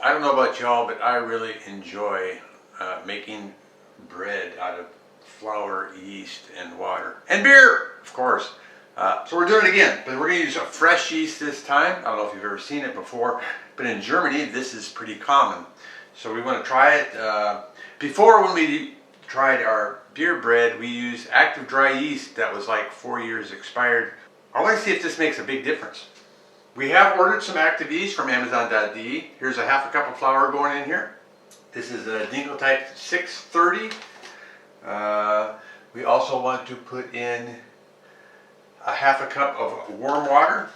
I don't know about y'all, but I really enjoy making bread out of flour, yeast, and water. And beer, of course. So we're doing it again, but we're going to use a fresh yeast this time. I don't know if you've ever seen it before, but in Germany this is pretty common. So we want to try it. Before, when we tried our beer bread, we used active dry yeast that was like 4 years expired. I want to see if this makes a big difference. We have ordered some active yeast from Amazon.de. Here's a half a cup of flour going in here. This is a Dinkel Type 630. We also want to put in a half a cup of warm water,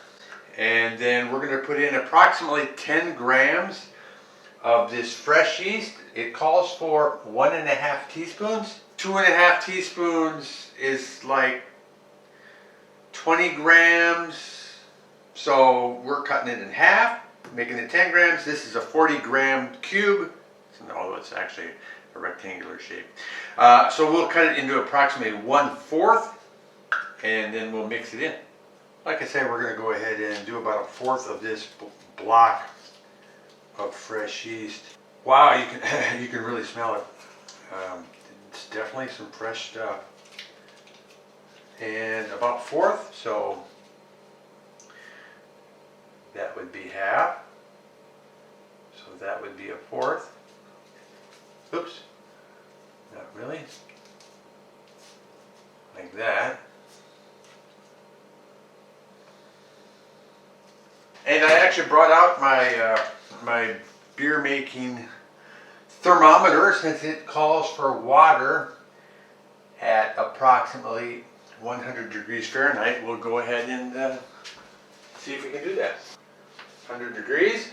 and then we're going to put in approximately 10 grams of this fresh yeast. It calls for 1.5 teaspoons. 2.5 teaspoons is like 20 grams. So we're cutting it in half, making it 10 grams. This is a 40-gram cube, although it's actually a rectangular shape. So we'll cut it into approximately 1/4, and then we'll mix it in. Like I said, we're going to go ahead and do about 1/4 of this block of fresh yeast. Wow, you can really smell it. It's definitely some fresh stuff. And about 1/4, so that would be half. So that would be 1/4. Oops, not really. Like that. And I actually brought out my my beer making thermometer, since it calls for water at approximately 100 degrees Fahrenheit. We'll go ahead and see if we can do that. 100 degrees.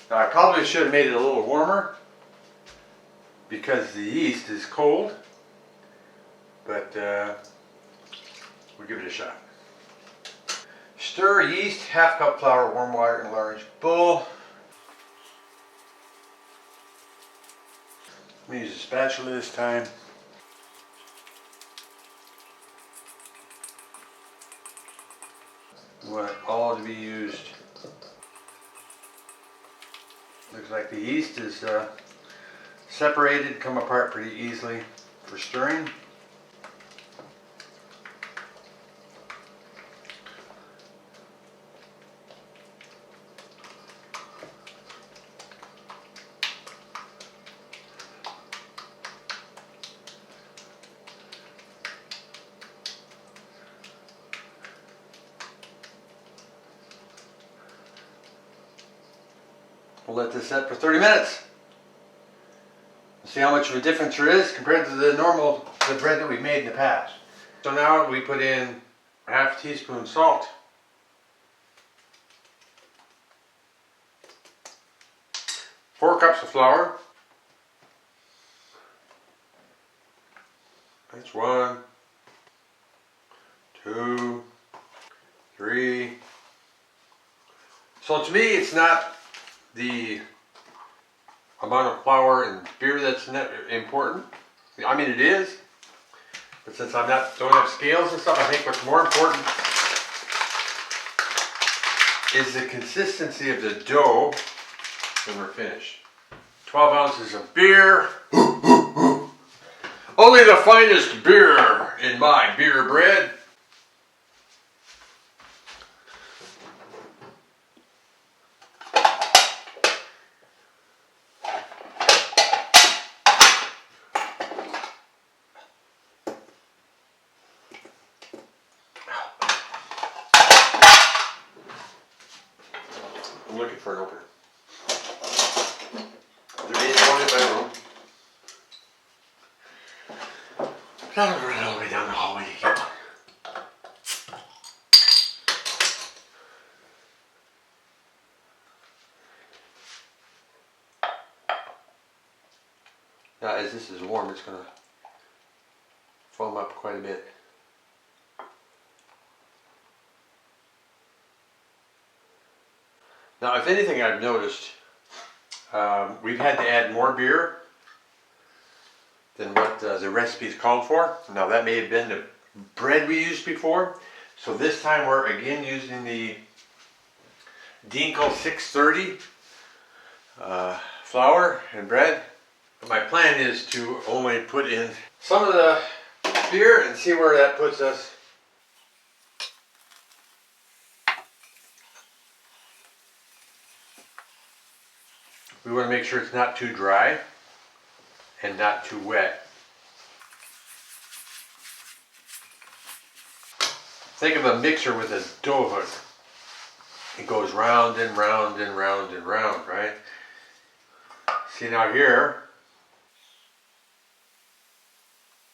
Now I probably should have made it a little warmer because the yeast is cold, but we'll give it a shot. Stir yeast, half cup flour, warm water in a large bowl. I'm going to use a spatula this time. We want it all to be used. Looks like the yeast is separated, come apart pretty easily for stirring. We'll let this set for 30 minutes. See how much of a difference there is compared to the bread that we've made in the past. So now we put in 1/2 teaspoon salt. Four cups of flour. That's 1, 2, 3. So to me, it's not the amount of flour and beer that's important. I mean, it is, but since don't have scales and stuff, I think what's more important is the consistency of the dough when we're finished. 12 ounces of beer. Only the finest beer in my beer bread. I'm looking for an opener. There is one in my room. But I don't run all the way down the hallway to get one. Now, as this is warm, it's going to foam up quite a bit. Now, if anything, I've noticed we've had to add more beer than what the recipes called for. Now, that may have been the bread we used before. So this time we're again using the Dinkel 630. flour and bread. But my plan is to only put in some of the beer and see where that puts us. We want to make sure it's not too dry and not too wet. Think of a mixer with a dough hook. It goes round and round and round and round, right? See now here,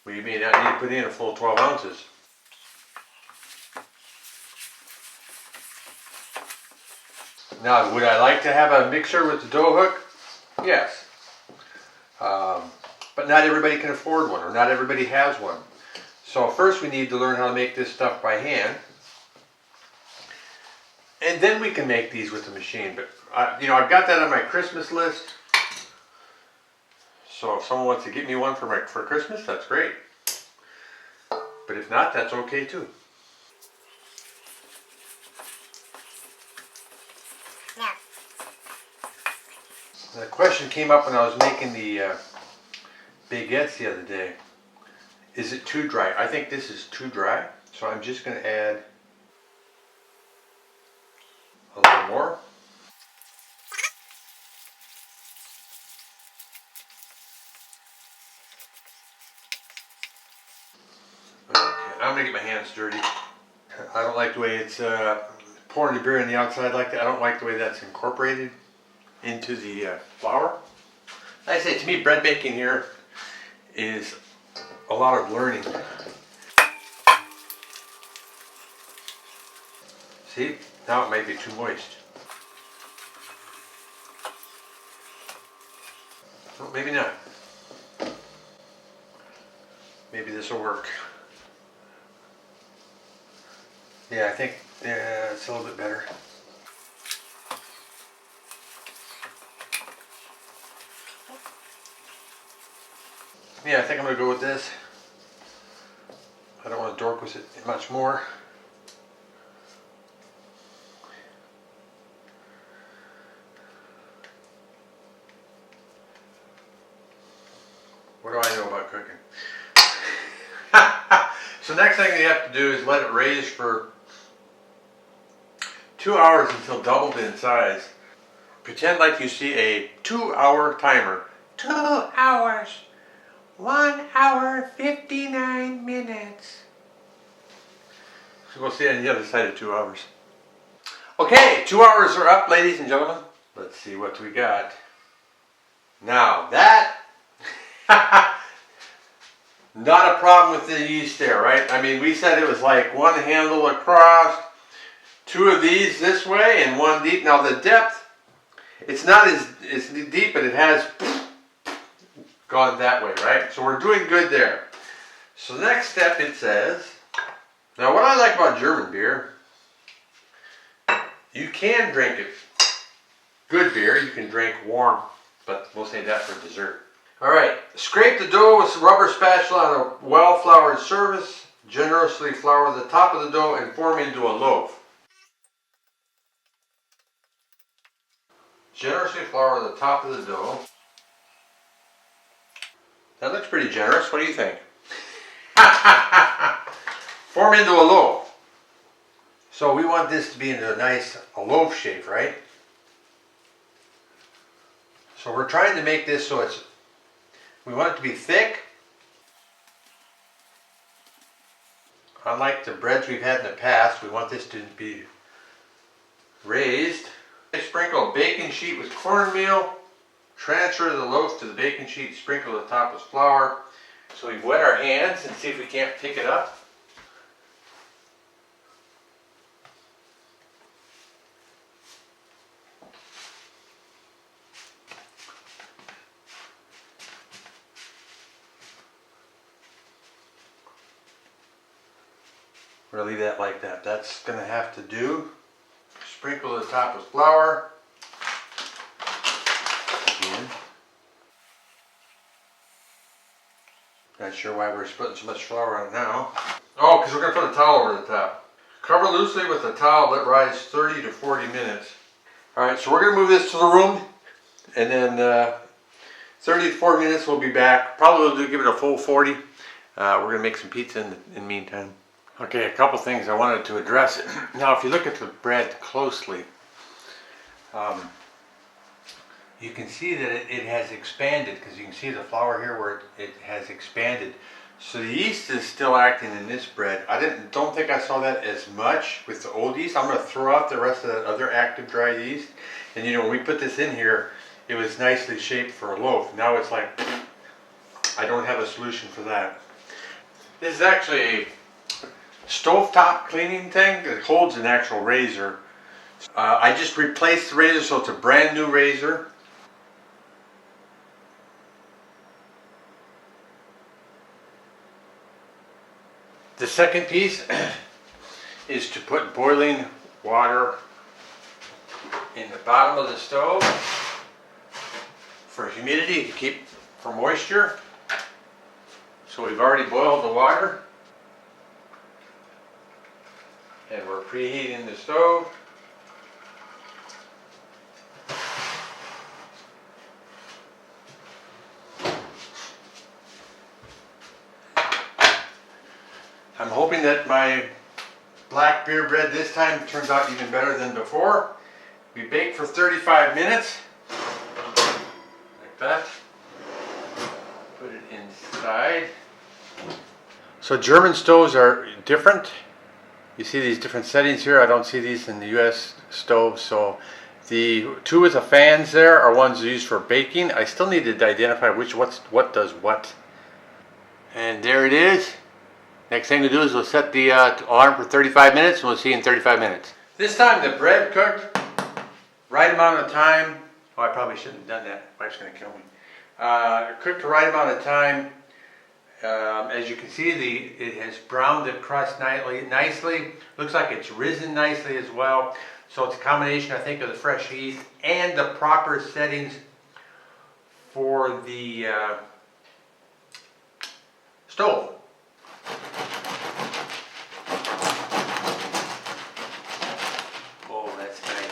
we may not need to put in a full 12 ounces. Now, would I like to have a mixer with the dough hook? Yes. But not everybody can afford one, or not everybody has one. So first we need to learn how to make this stuff by hand. And then we can make these with the machine. But I've got that on my Christmas list. So if someone wants to get me one for Christmas, that's great. But if not, that's okay too. Yeah. The question came up when I was making the baguettes the other day. Is it too dry? I think this is too dry. So I'm just going to add a little more. Okay, I'm going to get my hands dirty. I don't like the way it's pouring the beer on the outside like that. I don't like the way that's incorporated into the flour. Like I say, to me, bread making here is a lot of learning. See, now it might be too moist. Well, maybe not. Maybe this will work. Yeah, I think it's a little bit better. Yeah, I think I'm going to go with this. I don't want to dork with it much more. What do I know about cooking? So next thing you have to do is let it raise for 2 hours until doubled in size. Pretend like you see a 2-hour timer. 2 hours. 1 hour, 59 minutes. So we'll see on the other side of 2 hours. Okay, 2 hours are up, ladies and gentlemen. Let's see what we got. Now that, not a problem with the yeast there, right? I mean, we said it was like one handle across, 2 of these this way, and 1 deep. Now the depth, it's not as deep, but it has gone that way, right? So we're doing good there. So the next step, it says, now what I like about German beer, you can drink it. Good beer, you can drink warm, but we'll save that for dessert. All right, scrape the dough with a rubber spatula on a well-floured surface. Generously flour the top of the dough and form into a loaf. Generously flour the top of the dough. That looks pretty generous. What do you think? Form into a loaf. So we want this to be into a loaf shape, right? So we're trying to make this so we want it to be thick. Unlike the breads we've had in the past, we want this to be raised. Sprinkle a baking sheet with cornmeal. Transfer the loaf to the baking sheet. Sprinkle the top with flour. So we wet our hands and see if we can't pick it up. We're going to leave that like that. That's going to have to do. Sprinkle the top with flour. Again. Not sure why we're putting so much flour on it now. Oh, because we're going to put a towel over the top. Cover loosely with a towel. Let rise 30 to 40 minutes. Alright, so we're going to move this to the room And then 30 to 40 minutes we'll be back. Probably we'll give it a full 40. We're gonna make some pizza in the meantime. Okay, a couple things I wanted to address. Now if you look at the bread closely, you can see that it has expanded, because you can see the flour here where it has expanded. So the yeast is still acting in this bread. I don't think I saw that as much with the old yeast. I'm going to throw out the rest of the other active dry yeast. And you know, when we put this in here, it was nicely shaped for a loaf. Now it's like, I don't have a solution for that. This is actually a stovetop cleaning thing that holds an actual razor. I just replaced the razor, so it's a brand new razor. The second piece is to put boiling water in the bottom of the stove for humidity, to keep for moisture. So we've already boiled the water and we're preheating the stove. I'm hoping that my black beer bread this time turns out even better than before. We bake for 35 minutes, like that. Put it inside. So German stoves are different. You see these different settings here. I don't see these in the US stove. So the two with the fans there are ones used for baking. I still need to identify what does what. And there it is. Next thing to do is we'll set the alarm for 35 minutes, and we'll see you in 35 minutes. This time the bread cooked right amount of time. Oh, I probably shouldn't have done that. My wife's going to kill me. Cooked the right amount of time. As you can see, it has browned the crust nicely. Looks like it's risen nicely as well. So it's a combination, I think, of the fresh yeast and the proper settings for the stove. Oh, that's nice.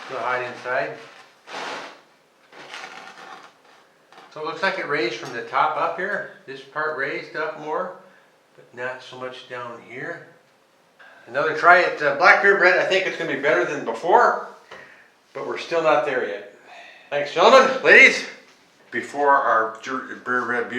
Still hot inside. So it looks like it raised from the top up here. This part raised up more, but not so much down here. Another try at black beer bread. I think it's going to be better than before, but we're still not there yet. Thanks, gentlemen, ladies. Before our beer bread,